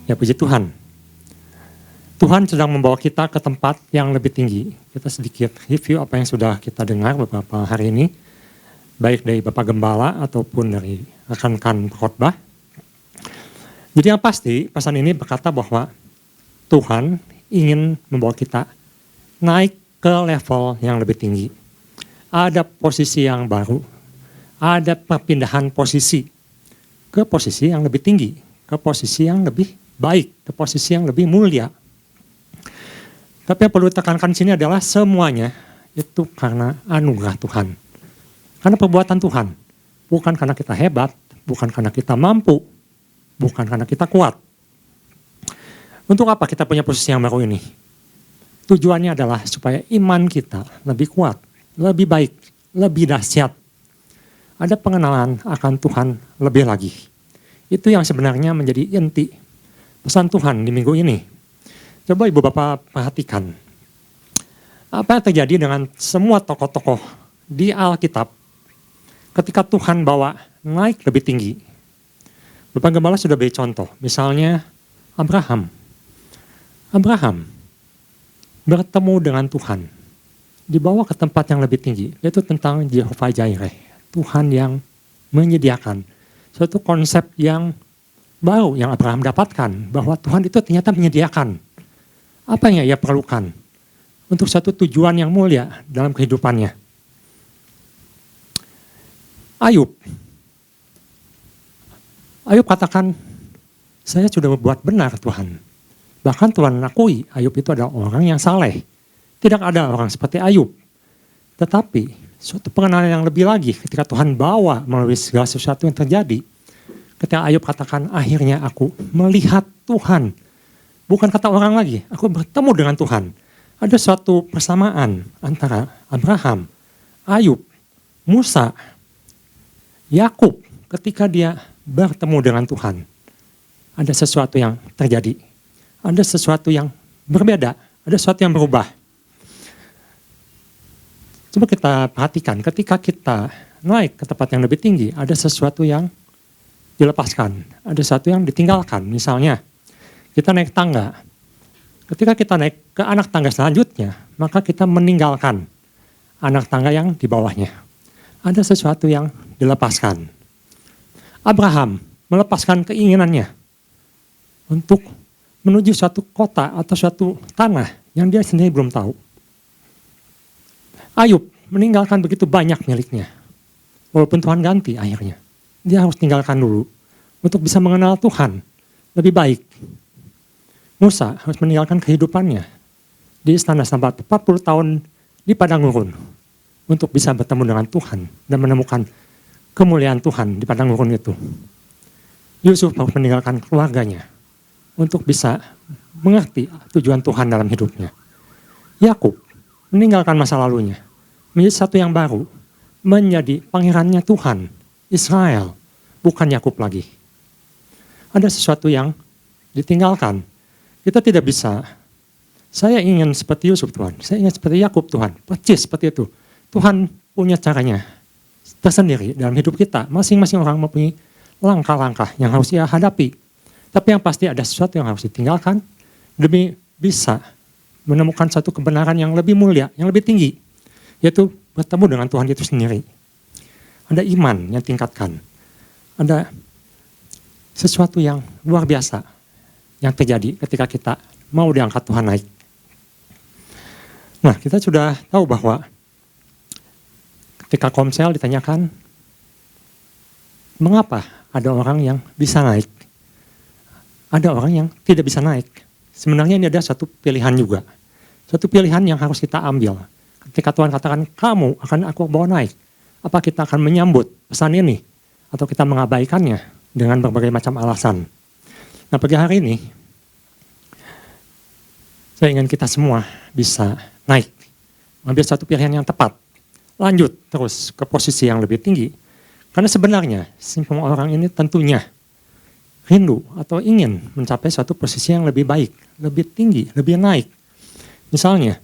Ya puji Tuhan. Tuhan sedang membawa kita ke tempat yang lebih tinggi. Kita sedikit review apa yang sudah kita dengar beberapa hari ini. Baik dari Bapak Gembala ataupun dari rekan-rekan khotbah. Jadi yang pasti pesan ini berkata bahwa Tuhan ingin membawa kita naik ke level yang lebih tinggi. Ada posisi yang baru. Ada perpindahan posisi ke posisi yang lebih tinggi. Ke posisi yang lebih baik. Ke posisi yang lebih mulia. Tapi yang perlu ditekankan di sini adalah semuanya itu karena anugerah Tuhan. Karena perbuatan Tuhan. Bukan karena kita hebat, bukan karena kita mampu, bukan karena kita kuat. Untuk apa kita punya posisi yang baru ini? Tujuannya adalah supaya iman kita lebih kuat, lebih baik, lebih dahsyat. Ada pengenalan akan Tuhan lebih lagi. Itu yang sebenarnya menjadi inti pesan Tuhan di minggu ini. Coba Ibu Bapak perhatikan. Apa yang terjadi dengan semua tokoh-tokoh di Alkitab ketika Tuhan bawa naik lebih tinggi. Bapak Gembala sudah beri contoh. Misalnya Abraham. Abraham bertemu dengan Tuhan. Dibawa ke tempat yang lebih tinggi. Yaitu tentang Jehovah Jireh. Tuhan yang menyediakan. Suatu konsep yang baru yang Abraham dapatkan. Bahwa Tuhan itu ternyata menyediakan. Apa yang ia perlukan untuk satu tujuan yang mulia dalam kehidupannya. Ayub katakan, saya sudah berbuat benar Tuhan. Bahkan Tuhan akui Ayub itu adalah orang yang saleh. Tidak ada orang seperti Ayub. Tetapi suatu pengenalan yang lebih lagi ketika Tuhan bawa melalui segala sesuatu yang terjadi. Ketika Ayub katakan, akhirnya aku melihat Tuhan. Bukan kata orang lagi, aku bertemu dengan Tuhan. Ada suatu persamaan antara Abraham, Ayub, Musa, Yakub ketika dia bertemu dengan Tuhan. Ada sesuatu yang terjadi. Ada sesuatu yang berbeda, ada sesuatu yang berubah. Coba kita perhatikan, ketika kita naik ke tempat yang lebih tinggi, ada sesuatu yang dilepaskan, ada sesuatu yang ditinggalkan. Misalnya, kita naik tangga. Ketika kita naik ke anak tangga selanjutnya, maka kita meninggalkan anak tangga yang di bawahnya. Ada sesuatu yang dilepaskan. Abraham melepaskan keinginannya untuk menuju suatu kota atau suatu tanah yang dia sendiri belum tahu. Ayub meninggalkan begitu banyak miliknya. Walaupun Tuhan ganti akhirnya. Dia harus tinggalkan dulu untuk bisa mengenal Tuhan lebih baik. Musa harus meninggalkan kehidupannya di istana sampai 40 tahun di padang gurun untuk bisa bertemu dengan Tuhan dan menemukan kemuliaan Tuhan di padang gurun itu. Yusuf harus meninggalkan keluarganya untuk bisa mengerti tujuan Tuhan dalam hidupnya. Yakub meninggalkan masa lalunya menjadi satu yang baru, menjadi pangerannya Tuhan, Israel, bukan Yakub lagi. Ada sesuatu yang ditinggalkan. Kita tidak bisa, saya ingin seperti Yusuf Tuhan, saya ingin seperti Yakub Tuhan, persis seperti itu. Tuhan punya caranya tersendiri dalam hidup kita. Masing-masing orang mempunyai langkah-langkah yang harus ia hadapi. Tapi yang pasti ada sesuatu yang harus ditinggalkan demi bisa menemukan satu kebenaran yang lebih mulia, yang lebih tinggi. Yaitu bertemu dengan Tuhan itu sendiri. Ada iman yang tingkatkan. Ada sesuatu yang luar biasa yang terjadi ketika kita mau diangkat Tuhan naik. Nah, kita sudah tahu bahwa ketika Komsel ditanyakan, mengapa ada orang yang bisa naik? Ada orang yang tidak bisa naik. Sebenarnya ini ada satu pilihan juga. Satu pilihan yang harus kita ambil. Ketika Tuhan katakan, kamu akan aku bawa naik. Apa kita akan menyambut pesan ini? Atau kita mengabaikannya dengan berbagai macam alasan? Nah, pagi hari ini, saya ingin kita semua bisa naik. Mengambil satu pilihan yang tepat. Lanjut terus ke posisi yang lebih tinggi. Karena sebenarnya, semua orang ini tentunya rindu atau ingin mencapai suatu posisi yang lebih baik, lebih tinggi, lebih naik. Misalnya,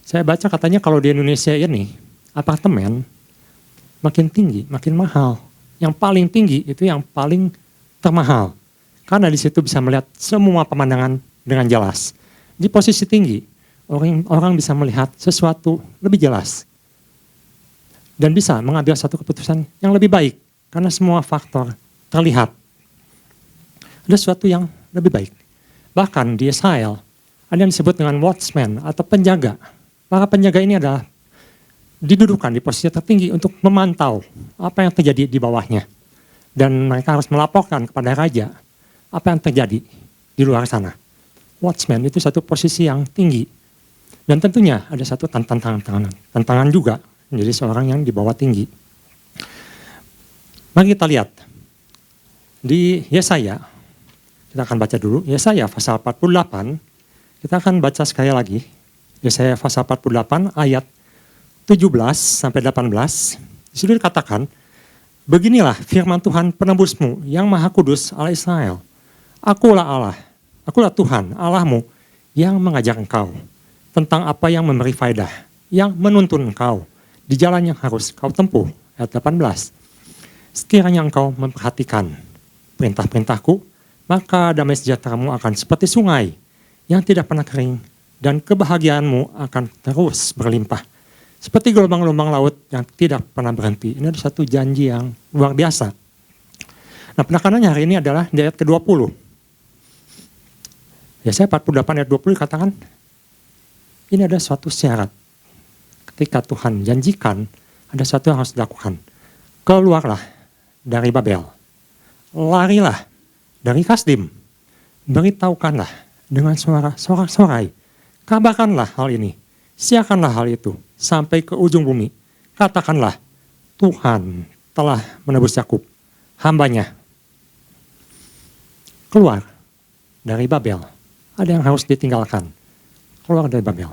saya baca katanya kalau di Indonesia ini, apartemen makin tinggi, makin mahal. Yang paling tinggi itu yang paling termahal. Karena di situ bisa melihat semua pemandangan dengan jelas. Di posisi tinggi, orang bisa melihat sesuatu lebih jelas. Dan bisa mengambil satu keputusan yang lebih baik. Karena semua faktor terlihat. Ada sesuatu yang lebih baik. Bahkan di Yesaya, ada yang disebut dengan watchman atau penjaga. Para penjaga ini adalah didudukan di posisi tertinggi untuk memantau apa yang terjadi di bawahnya. Dan mereka harus melaporkan kepada raja apa yang terjadi di luar sana. Watchman itu satu posisi yang tinggi. Dan tentunya ada satu tantangan juga menjadi seorang yang di bawah tinggi. Mari kita lihat di Yesaya. Kita akan baca dulu Yesaya pasal 48. Kita akan baca sekali lagi Yesaya pasal 48 ayat 17 sampai 18. Di situ dikatakan, beginilah firman Tuhan penebusmu yang maha kudus Allah Israel. Akulah Allah, akulah Tuhan Allahmu yang mengajar engkau tentang apa yang memberi faedah, yang menuntun engkau di jalan yang harus kau tempuh. Ayat 18. Sekiranya engkau memperhatikan perintah-perintahku, maka damai sejahteramu akan seperti sungai yang tidak pernah kering, dan kebahagiaanmu akan terus berlimpah. Seperti gelombang-gelombang laut yang tidak pernah berhenti. Ini ada satu janji yang luar biasa. Nah, penekanannya hari ini adalah di ayat ke-20. Yesaya 48 ayat 20 dikatakan, ini ada suatu syarat. Ketika Tuhan janjikan, ada sesuatu yang harus dilakukan. Keluarlah dari Babel. Larilah dari Kasdim. Beritahukanlah dengan suara sorak-sorai. Kabarkanlah hal ini. Siarkanlah hal itu sampai ke ujung bumi. Katakanlah, Tuhan telah menebus Yakub, hambanya. Keluar dari Babel. Ada yang harus ditinggalkan. Keluar dari Babel.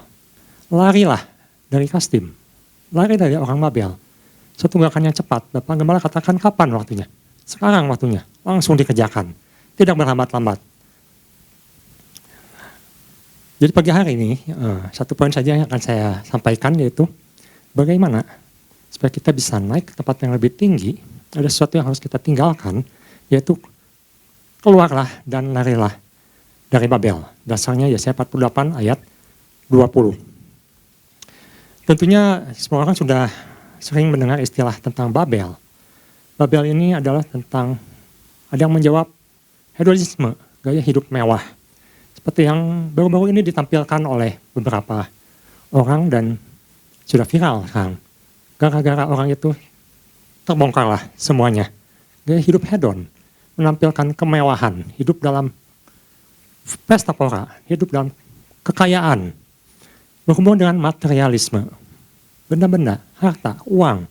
Larilah dari Kasdim. Lari dari orang Babel. Satu gerakan yang cepat. Bapak Gembala katakan kapan waktunya? Sekarang waktunya. Langsung dikerjakan. Tidak berlambat-lambat. Jadi pagi hari ini, satu poin saja yang akan saya sampaikan, yaitu bagaimana supaya kita bisa naik ke tempat yang lebih tinggi. Ada sesuatu yang harus kita tinggalkan, yaitu keluarlah dan larilah dari Babel. Dasarnya Yesaya 48 ayat 20. Tentunya semua orang sudah sering mendengar istilah tentang Babel. Babel ini adalah tentang, ada yang menjawab hedonisme, gaya hidup mewah. Seperti yang baru-baru ini ditampilkan oleh beberapa orang dan sudah viral sekarang. Gara-gara orang itu terbongkarlah semuanya. Gaya hidup hedon, menampilkan kemewahan, hidup dalam pesta pora, hidup dalam kekayaan, berhubungan dengan materialisme, benda-benda, harta, uang,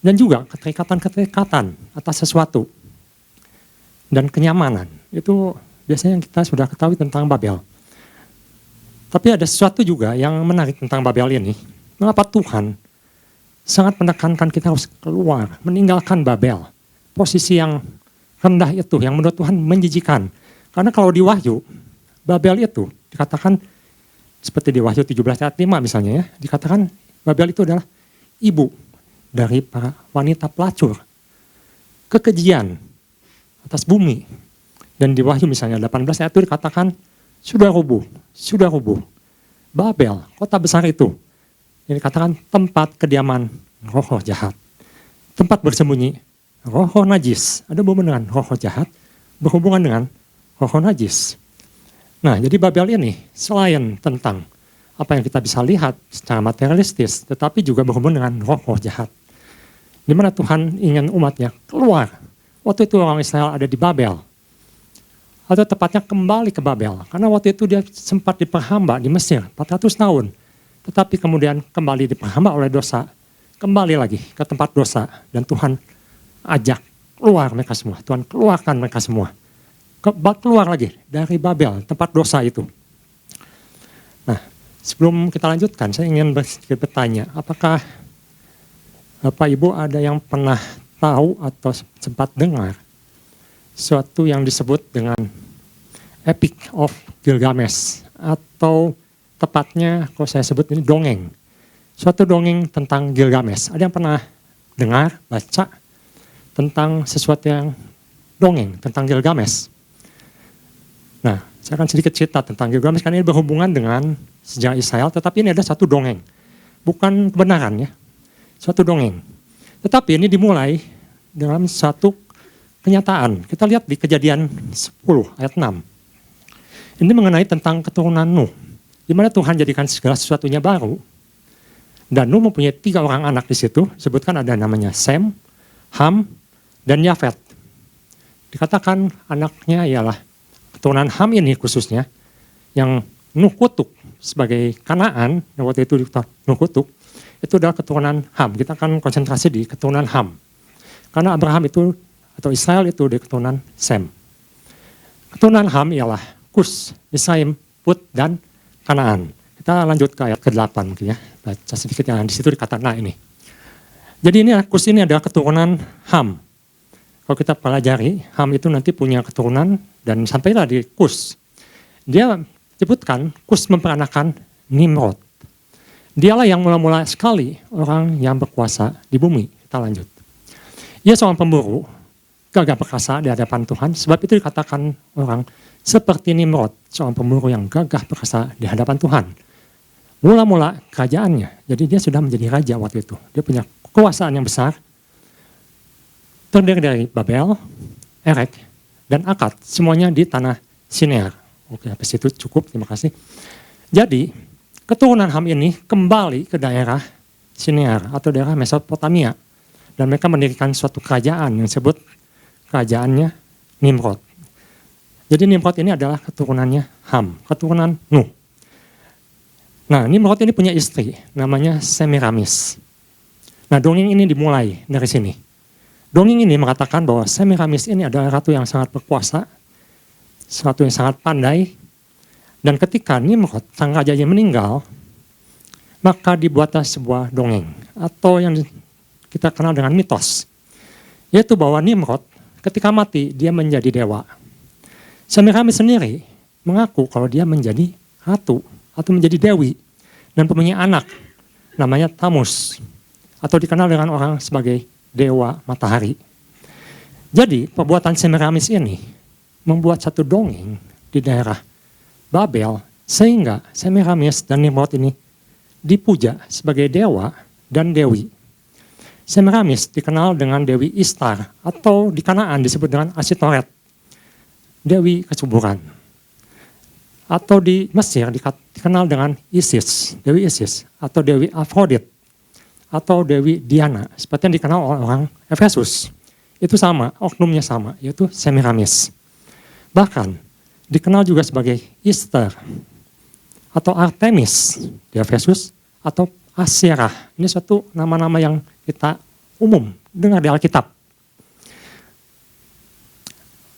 dan juga keterikatan-keterikatan atas sesuatu, dan kenyamanan. Itu biasanya yang kita sudah ketahui tentang Babel. Tapi ada sesuatu juga yang menarik tentang Babel ini. Mengapa Tuhan sangat menekankan kita harus keluar, meninggalkan Babel. Posisi yang rendah itu, yang menurut Tuhan menjijikan. Karena kalau di Wahyu, Babel itu dikatakan, seperti di Wahyu 17 ayat 5 misalnya ya, dikatakan Babel itu adalah ibu dari para wanita pelacur. Kekejian atas bumi. Dan di Wahyu misalnya 18 ayat itu dikatakan, sudah rubuh. Babel, kota besar itu. Yang dikatakan tempat kediaman roh-roh jahat. Tempat bersembunyi roh-roh najis. Ada hubungan dengan roh-roh jahat, berhubungan dengan roh-roh najis. Nah, jadi Babel ini selain tentang apa yang kita bisa lihat secara materialistis, tetapi juga berhubungan dengan roh-roh jahat. Di mana Tuhan ingin umatnya keluar. Waktu itu orang Israel ada di Babel. Atau tepatnya kembali ke Babel. Karena waktu itu dia sempat diperhamba di Mesir 400 tahun. Tetapi kemudian kembali diperhamba oleh dosa. Kembali lagi ke tempat dosa. Dan Tuhan ajak keluar mereka semua. Tuhan keluarkan mereka semua. Keluar lagi dari Babel, tempat dosa itu. Nah, sebelum kita lanjutkan, saya ingin bertanya, apakah Bapak Ibu ada yang pernah tahu atau sempat dengar suatu yang disebut dengan Epic of Gilgamesh, atau tepatnya kalau saya sebut ini dongeng. Suatu dongeng tentang Gilgamesh. Ada yang pernah dengar, baca tentang sesuatu yang dongeng tentang Gilgamesh? Nah, saya akan sedikit cerita tentang Gilgamesh karena ini berhubungan dengan sejarah Israel, tetapi ini ada satu dongeng. Bukan kebenaran ya, suatu dongeng. Tetapi ini dimulai dalam satu kenyataan. Kita lihat di Kejadian 10 ayat 6. Ini mengenai tentang keturunan Nuh, di mana Tuhan jadikan segala sesuatunya baru. Dan Nuh mempunyai 3 orang anak di situ, sebutkan ada namanya Sem, Ham, dan Yafet. Dikatakan anaknya ialah keturunan Ham ini khususnya, yang Nuh kutuk sebagai Kanaan, yang waktu itu Nuh kutuk, itu adalah keturunan Ham. Kita akan konsentrasi di keturunan Ham. Karena Abraham itu, atau Israel itu dari keturunan Sem. Keturunan Ham ialah Kus, Misraim, Put, dan Kanaan. Kita lanjut ke ayat ke-8 gitu ya. Baca sedikit yang di situ dikatakan, nah ini. Jadi ini Kus ini adalah keturunan Ham. Kalau kita pelajari, Ham itu nanti punya keturunan dan sampailah di Kus. Dia sebutkan Kus memperanakan Nimrod. Dialah yang mula-mula sekali orang yang berkuasa di bumi. Kita lanjut. Ia seorang pemburu, gagah perkasa di hadapan Tuhan. Sebab itu dikatakan orang seperti Nimrod, seorang pemburu yang gagah perkasa di hadapan Tuhan. Mula-mula kerajaannya, jadi dia sudah menjadi raja waktu itu. Dia punya kekuasaan yang besar, terdiri dari Babel, Erek, dan Akkad. Semuanya di tanah Shinear. Oke, sampai situ cukup, terima kasih. Jadi, keturunan Ham ini kembali ke daerah Shinear atau daerah Mesopotamia. Dan mereka mendirikan suatu kerajaan yang disebut kerajaannya Nimrod. Jadi Nimrod ini adalah keturunannya Ham, keturunan Nuh. Nah, Nimrod ini punya istri, namanya Semiramis. Nah, dongeng ini dimulai dari sini. Dongeng ini mengatakan bahwa Semiramis ini adalah ratu yang sangat berkuasa, ratu yang sangat pandai, dan ketika Nimrod, sang rajanya meninggal, maka dibuatlah sebuah dongeng, atau yang kita kenal dengan mitos, yaitu bahwa Nimrod ketika mati, dia menjadi dewa. Semiramis sendiri mengaku kalau dia menjadi ratu, atau menjadi dewi, dan mempunyai anak, namanya Tamus, atau dikenal dengan orang sebagai dewa matahari. Jadi perbuatan Semiramis ini membuat satu dongeng di daerah Babel, sehingga Semiramis dan Nimrod ini dipuja sebagai dewa dan dewi. Semiramis dikenal dengan Dewi Ishtar, atau di Kanaan disebut dengan Asitoret, Dewi kesuburan. Atau di Mesir dikenal dengan Isis, Dewi Isis, atau Dewi Afrodit, atau Dewi Diana, seperti yang dikenal oleh orang Efesus. Itu sama, oknumnya sama, yaitu Semiramis. Bahkan dikenal juga sebagai Ishtar, atau Artemis di Efesus, atau Asyerah. Ini suatu nama-nama yang kita umum dengar di Alkitab.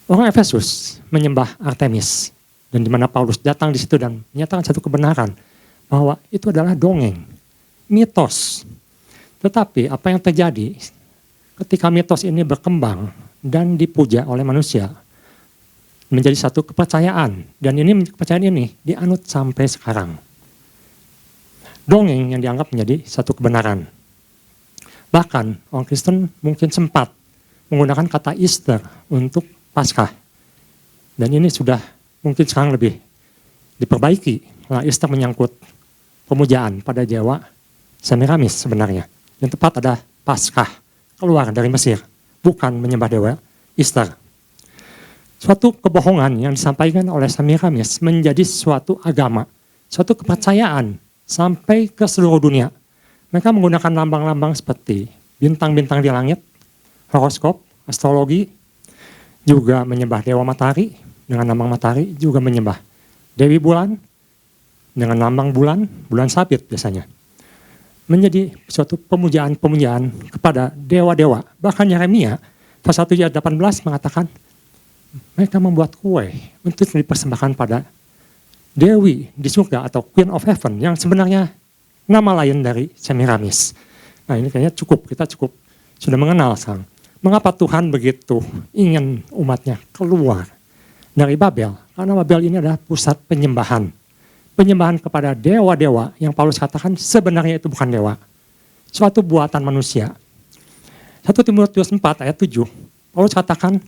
Orang Efesus menyembah Artemis, dan di mana Paulus datang di situ dan menyatakan satu kebenaran bahwa itu adalah dongeng, mitos. Tetapi apa yang terjadi ketika mitos ini berkembang dan dipuja oleh manusia menjadi satu kepercayaan, dan ini kepercayaan ini dianut sampai sekarang. Dongeng yang dianggap menjadi satu kebenaran. Bahkan orang Kristen mungkin sempat menggunakan kata Easter untuk Paskah. Dan ini sudah mungkin sekarang lebih diperbaiki. Nah, Easter menyangkut pemujaan pada dewa Semiramis sebenarnya. Yang tepat ada Paskah, keluar dari Mesir, bukan menyembah dewa Easter. Suatu kebohongan yang disampaikan oleh Semiramis menjadi suatu agama, suatu kepercayaan sampai ke seluruh dunia. Mereka menggunakan lambang-lambang seperti bintang-bintang di langit, horoskop, astrologi, juga menyembah dewa matahari dengan lambang matahari, juga menyembah Dewi Bulan dengan lambang bulan, bulan sabit biasanya. Menjadi suatu pemujaan-pemujaan kepada dewa-dewa. Bahkan Yeremia pasal 7 ayat 18 mengatakan mereka membuat kue untuk dipersembahkan pada Dewi di surga atau Queen of Heaven yang sebenarnya nama lain dari Semiramis. Nah, ini kayaknya kita cukup sudah mengenal sekarang. Mengapa Tuhan begitu ingin umatnya keluar dari Babel? Karena Babel ini adalah pusat penyembahan. Penyembahan kepada dewa-dewa yang Paulus katakan sebenarnya itu bukan dewa. Suatu buatan manusia. 1 Timotius 4 ayat 7, Paulus katakan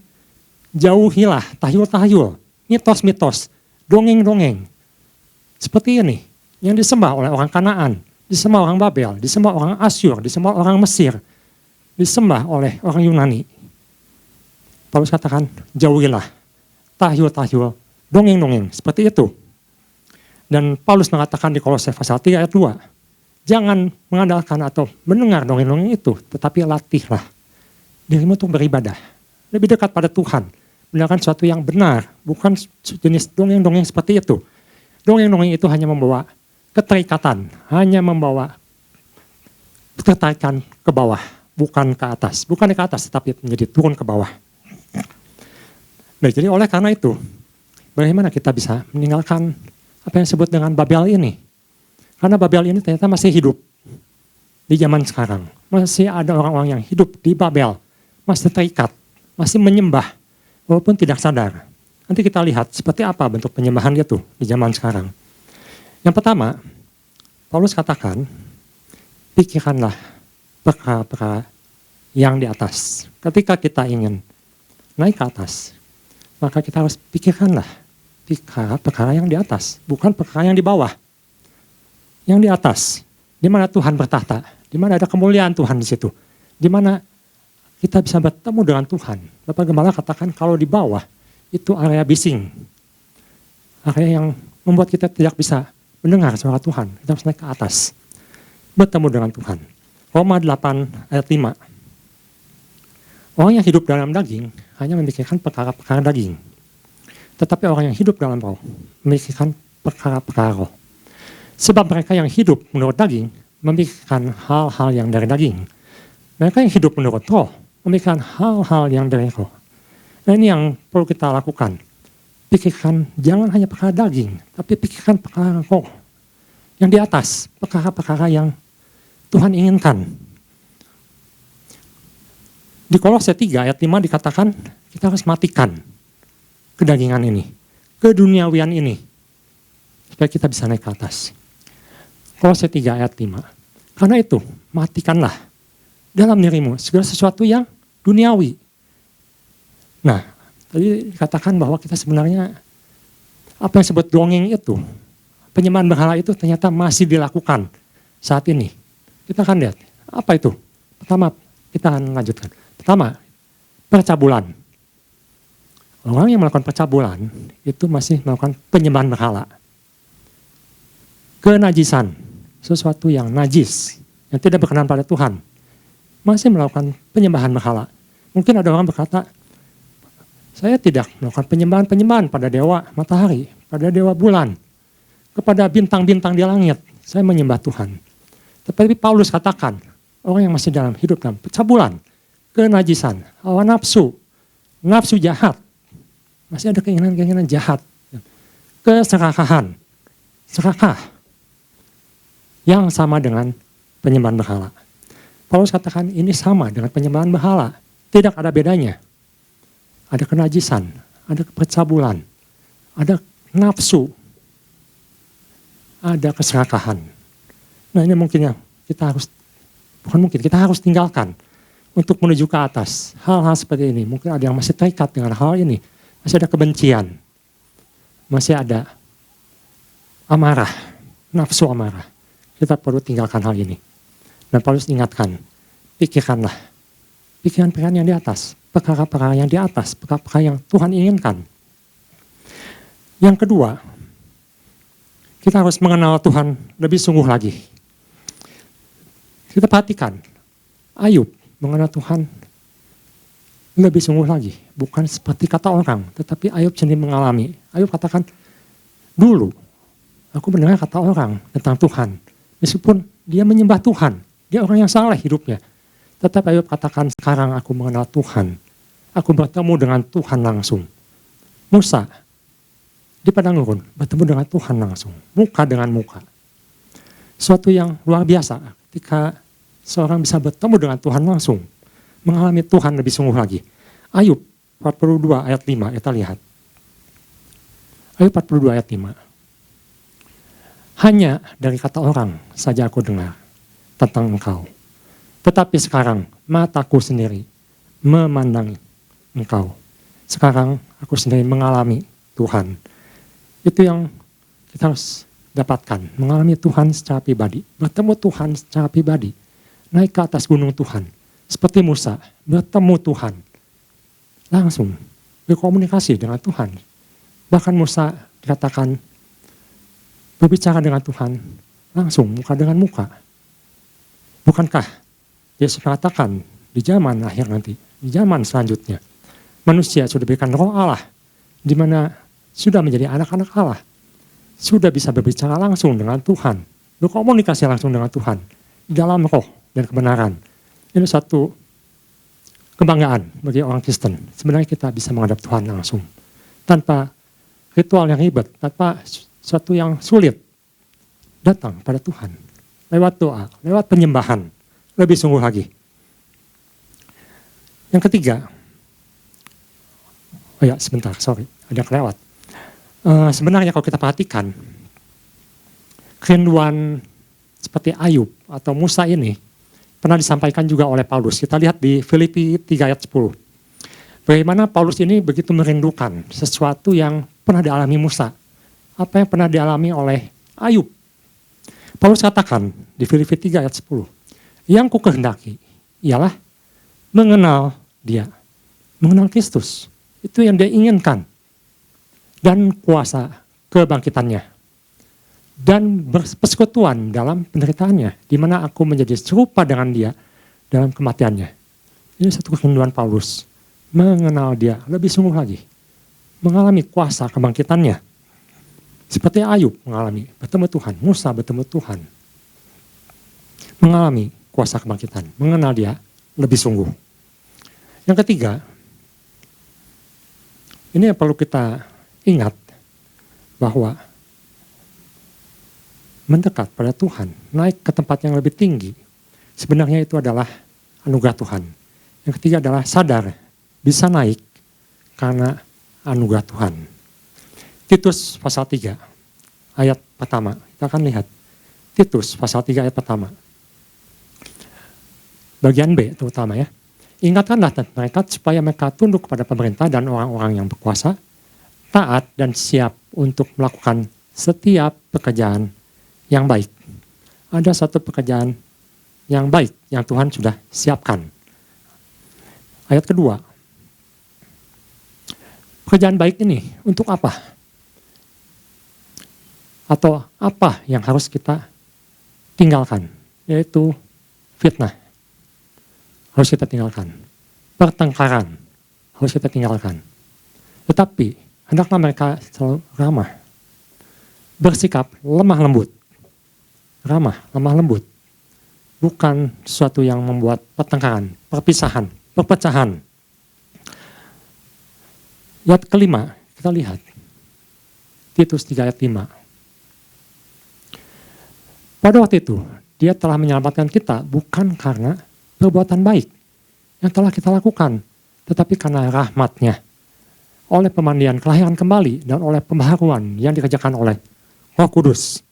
jauhilah tahyul-tahyul mitos-mitos, dongeng-dongeng. Seperti ini, yang disembah oleh orang Kanaan, disembah orang Babel, disembah orang Asyur, disembah orang Mesir, disembah oleh orang Yunani. Paulus katakan, jauhilah tahyul-tahyul, dongeng-dongeng, seperti itu. Dan Paulus mengatakan di Kolose pasal 3 ayat 2, jangan mengandalkan atau mendengar dongeng-dongeng itu, tetapi latihlah dirimu untuk beribadah. Lebih dekat pada Tuhan, mendengarkan sesuatu yang benar, bukan jenis dongeng-dongeng seperti itu. Dongeng-dongeng itu hanya membawa keterikatan, hanya membawa ketertarikan ke bawah, bukan ke atas. Bukan ke atas, tetapi menjadi turun ke bawah. Nah, jadi oleh karena itu, bagaimana kita bisa meninggalkan apa yang disebut dengan Babel ini? Karena Babel ini ternyata masih hidup di zaman sekarang. Masih ada orang-orang yang hidup di Babel, masih terikat, masih menyembah, walaupun tidak sadar. Nanti kita lihat seperti apa bentuk penyembahan itu di zaman sekarang. Yang pertama, Paulus katakan, pikirkanlah perkara-perkara yang di atas. Ketika kita ingin naik ke atas, maka kita harus pikirkanlah perkara-perkara yang di atas, bukan perkara yang di bawah. Yang di atas, di mana Tuhan bertahta, di mana ada kemuliaan Tuhan di situ, di mana kita bisa bertemu dengan Tuhan. Bapak Gembala katakan kalau di bawah itu area bising, area yang membuat kita tidak bisa mendengar suara Tuhan. Kita harus naik ke atas, bertemu dengan Tuhan. Roma 8 ayat 5. Orang yang hidup dalam daging hanya memikirkan perkara-perkara daging. Tetapi orang yang hidup dalam roh memikirkan perkara-perkara roh. Sebab mereka yang hidup menurut daging memikirkan hal-hal yang dari daging. Mereka yang hidup menurut roh memikirkan hal-hal yang dari roh. Nah, ini yang perlu kita lakukan. Pikirkan jangan hanya perkara daging, tapi pikirkan perkara roh. Yang di atas, perkara-perkara yang Tuhan inginkan. Di Kolose 3 ayat 5 dikatakan kita harus matikan kedagingan ini, keduniawian ini, supaya kita bisa naik ke atas. Kolose 3 ayat 5. Karena itu, matikanlah dalam dirimu segala sesuatu yang duniawi. Nah, tadi dikatakan bahwa kita sebenarnya apa yang disebut dongeng itu, penyembahan berhala itu ternyata masih dilakukan saat ini. Kita akan lihat, apa itu? Pertama, kita akan lanjutkan. Pertama, percabulan. Orang yang melakukan percabulan itu masih melakukan penyembahan berhala. Kenajisan, sesuatu yang najis, yang tidak berkenan pada Tuhan, masih melakukan penyembahan berhala. Mungkin ada orang berkata, saya tidak melakukan penyembahan pada dewa matahari, pada dewa bulan, kepada bintang-bintang di langit, saya menyembah Tuhan. Tetapi Paulus katakan, orang yang masih hidup dalam percabulan, kenajisan, hawa nafsu, nafsu jahat, masih ada keinginan-keinginan jahat, keserakahan, serakah, yang sama dengan penyembahan berhala. Paulus katakan ini sama dengan penyembahan berhala, tidak ada bedanya. Ada kenajisan, ada percabulan, ada nafsu, ada keserakahan. Nah, ini mungkin yang kita harus, kita harus tinggalkan untuk menuju ke atas. Hal-hal seperti ini, mungkin ada yang masih terikat dengan hal ini, masih ada kebencian, masih ada amarah, nafsu amarah. Kita perlu tinggalkan hal ini. Dan Paulus ingatkan, pikirkanlah, pikiran-pikiran yang di atas, perkara-perkara yang di atas, perkara-perkara yang Tuhan inginkan. Yang kedua, kita harus mengenal Tuhan lebih sungguh lagi. Kita perhatikan, Ayub mengenal Tuhan lebih sungguh lagi. Bukan seperti kata orang, tetapi Ayub sendiri mengalami. Ayub katakan, dulu aku mendengar kata orang tentang Tuhan. Meskipun dia menyembah Tuhan, dia orang yang salah hidupnya. Tetapi Ayub katakan, sekarang aku mengenal Tuhan. Aku bertemu dengan Tuhan langsung. Musa di padang gurun bertemu dengan Tuhan langsung, muka dengan muka. Suatu yang luar biasa ketika seorang bisa bertemu dengan Tuhan langsung, mengalami Tuhan lebih sungguh lagi. Ayub 42 ayat 5, kita lihat. Ayub 42 ayat 5. Hanya dari kata orang saja aku dengar tentang engkau. Tetapi sekarang mataku sendiri memandang engkau. Sekarang aku sendiri mengalami Tuhan. Itu yang kita harus dapatkan, mengalami Tuhan secara pribadi, bertemu Tuhan secara pribadi, naik ke atas gunung Tuhan, seperti Musa, bertemu Tuhan, langsung berkomunikasi dengan Tuhan. Bahkan Musa dikatakan berbicara dengan Tuhan langsung, muka dengan muka. Bukankah Yesus mengatakan di zaman akhir nanti, di zaman selanjutnya, manusia sudah diberikan roh Allah, di mana sudah menjadi anak-anak Allah, sudah bisa berbicara langsung dengan Tuhan, berkomunikasi langsung dengan Tuhan, di dalam roh dan kebenaran. Ini satu kebanggaan bagi orang Kristen. Sebenarnya kita bisa menghadap Tuhan langsung, tanpa ritual yang ribet, tanpa sesuatu yang sulit. Datang pada Tuhan, lewat doa, lewat penyembahan, lebih sungguh lagi. Yang ketiga, sebentar, sorry, ada kelewat. Sebenarnya kalau kita perhatikan, kerinduan seperti Ayub atau Musa ini pernah disampaikan juga oleh Paulus. Kita lihat di Filipi 3 ayat 10. Bagaimana Paulus ini begitu merindukan sesuatu yang pernah dialami Musa. Apa yang pernah dialami oleh Ayub. Paulus katakan di Filipi 3 ayat 10. Yang ku kehendaki ialah mengenal dia. Mengenal Kristus. Itu yang dia inginkan. Dan kuasa kebangkitannya. Dan bersekutuan dalam penderitaannya. Di mana aku menjadi serupa dengan dia dalam kematiannya. Ini satu kerinduan Paulus. Mengenal dia lebih sungguh lagi. Mengalami kuasa kebangkitannya. Seperti Ayub mengalami bertemu Tuhan. Musa bertemu Tuhan. Mengalami kuasa kebangkitan. Mengenal dia lebih sungguh. Yang ketiga. Ini yang perlu kita ingat bahwa mendekat pada Tuhan, naik ke tempat yang lebih tinggi, sebenarnya itu adalah anugerah Tuhan. Yang ketiga adalah sadar, bisa naik karena anugerah Tuhan. Titus pasal 3, ayat pertama, kita akan lihat. Titus pasal 3 ayat pertama. Bagian B terutama ya. Ingatkanlah mereka supaya mereka tunduk kepada pemerintah dan orang-orang yang berkuasa, taat dan siap untuk melakukan setiap pekerjaan yang baik. Ada satu pekerjaan yang baik yang Tuhan sudah siapkan. Ayat kedua. Pekerjaan baik ini untuk apa? Atau apa yang harus kita tinggalkan? Yaitu fitnah. Harus kita tinggalkan. Pertengkaran. Harus kita tinggalkan. Tetapi hendaklah mereka selalu ramah, bersikap lemah lembut. Ramah, lemah lembut. Bukan sesuatu yang membuat pertengkaran, perpisahan, perpecahan. Ayat kelima, kita lihat. Titus 3 ayat 5. Pada waktu itu, dia telah menyelamatkan kita bukan karena perbuatan baik yang telah kita lakukan, tetapi karena rahmat-Nya. Oleh pemandian kelahiran kembali dan oleh pembaharuan yang dikerjakan oleh Roh Kudus.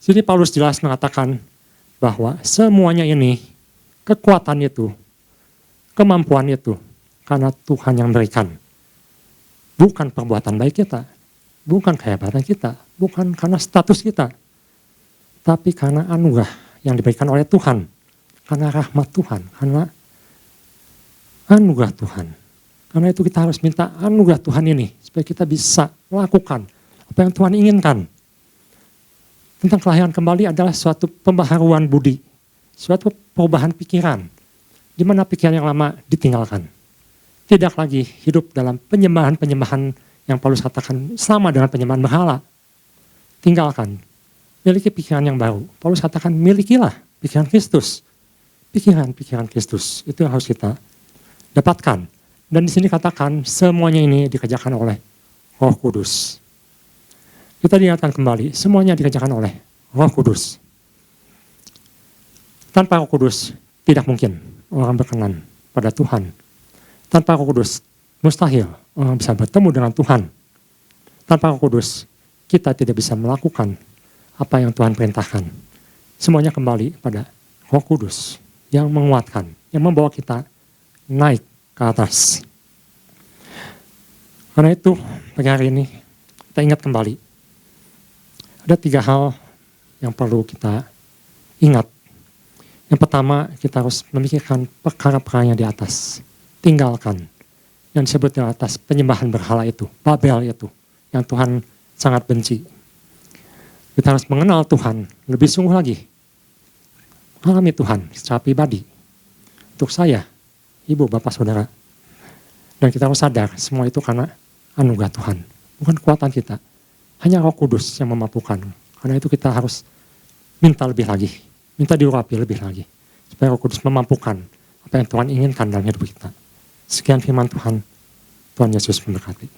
Jadi Paulus jelas mengatakan bahwa semuanya ini, kekuatan itu, kemampuan itu, karena Tuhan yang berikan. Bukan perbuatan baik kita, bukan kehebatan kita, bukan karena status kita, tapi karena anugerah yang diberikan oleh Tuhan, karena rahmat Tuhan, karena anugerah Tuhan. Karena itu kita harus minta anugerah Tuhan ini, supaya kita bisa melakukan apa yang Tuhan inginkan. Tentang kelahiran kembali adalah suatu pembaharuan budi, suatu perubahan pikiran, di mana pikiran yang lama ditinggalkan. Tidak lagi hidup dalam penyembahan-penyembahan yang Paulus katakan sama dengan penyembahan berhala. Tinggalkan, miliki pikiran yang baru. Paulus katakan milikilah pikiran Kristus. Pikiran-pikiran Kristus, itu yang harus kita dapatkan. Dan di sini katakan semuanya ini dikerjakan oleh Roh Kudus. Kita diingatkan kembali, semuanya dikerjakan oleh Roh Kudus. Tanpa Roh Kudus, tidak mungkin orang berkenan pada Tuhan. Tanpa Roh Kudus, mustahil orang bisa bertemu dengan Tuhan. Tanpa Roh Kudus, kita tidak bisa melakukan apa yang Tuhan perintahkan. Semuanya kembali pada Roh Kudus yang menguatkan, yang membawa kita naik ke atas. Karena itu, pagi hari ini kita ingat kembali. Ada 3 hal yang perlu kita ingat. Yang pertama, kita harus memikirkan perkara-perkara yang di atas. Tinggalkan yang disebut di atas penyembahan berhala itu, Babel itu, yang Tuhan sangat benci. Kita harus mengenal Tuhan lebih sungguh lagi. Mengalami Tuhan secara pribadi. Untuk saya, ibu, bapak, saudara. Dan kita harus sadar semua itu karena anugerah Tuhan. Bukan kekuatan kita. Hanya Roh Kudus yang memampukan. Karena itu kita harus minta lebih lagi. Minta diurapi lebih lagi. Supaya Roh Kudus memampukan apa yang Tuhan inginkan dalam hidup kita. Sekian firman Tuhan. Tuhan Yesus memberkati.